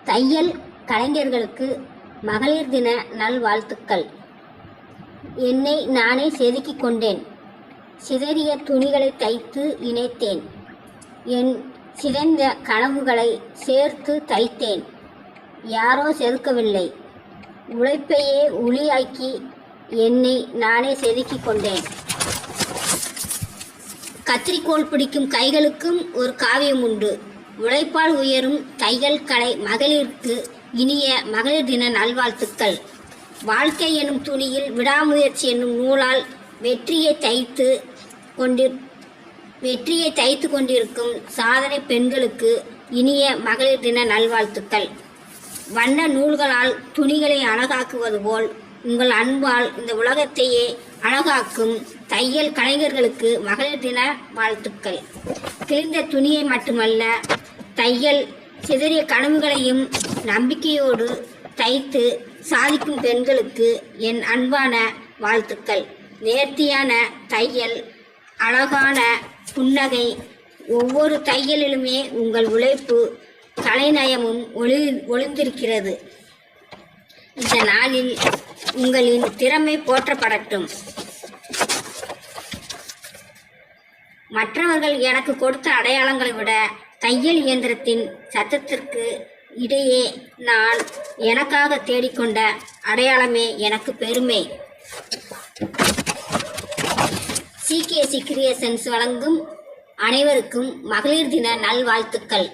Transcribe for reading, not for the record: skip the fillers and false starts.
தையல் கலைஞர்களுக்கு மகளிர் தின நல்வாழ்த்துக்கள். என்னை நானே செதுக்கிக் கொண்டேன். சிதறிய துணிகளை தைத்து இணைத்தேன். என் சிதைந்த கனவுகளை சேர்த்து தைத்தேன். யாரோ செதுக்கவில்லை, உழைப்பையே ஒளியாக்கி என்னை நானே செதுக்கிக் கொண்டேன். கத்திரிக்கோள் பிடிக்கும் கைகளுக்கும் ஒரு காவியம் உண்டு. உழைப்பால் உயரும் தையல் கலை மகளிருக்கு இனிய மகளிர் தின நல்வாழ்த்துக்கள். வாழ்க்கை எனும் துணியில் விடாமுயற்சி என்னும் நூலால் வெற்றியை தைத்து கொண்டிருக்கும் சாதனை பெண்களுக்கு இனிய மகளிர் தின நல்வாழ்த்துக்கள். வண்ண நூல்களால் துணிகளை அழகாக்குவது போல் உங்கள் அன்பால் இந்த உலகத்தையே அழகாக்கும் தையல் கலைஞர்களுக்கு மகளிர் தின வாழ்த்துக்கள். கிழிந்த துணியை மட்டுமல்ல, தையல் சிதறிய கனவுகளையும் நம்பிக்கையோடு தைத்து சாதிக்கும் பெண்களுக்கு என் அன்பான வாழ்த்துக்கள். நேர்த்தியான தையல், அழகான புன்னகை, ஒவ்வொரு தையலிலுமே உங்கள் உழைப்பு கலைநயமும் ஒளிந்திருக்கிறது. இந்த நாளில் உங்களின் திறமை போற்றப்படட்டும். மற்றவர்கள் எனக்கு கொடுத்த அடையாளங்களை விட தையல் இயந்திரத்தின் சத்தத்திற்கு இடையே நான் எனக்காக தேடிக்கொண்ட அடையாளமே எனக்கு பெருமை. CKC கிரியேஷன்ஸ் வழங்கும் அனைவருக்கும் மகளிர் தின நல்வாழ்த்துக்கள்.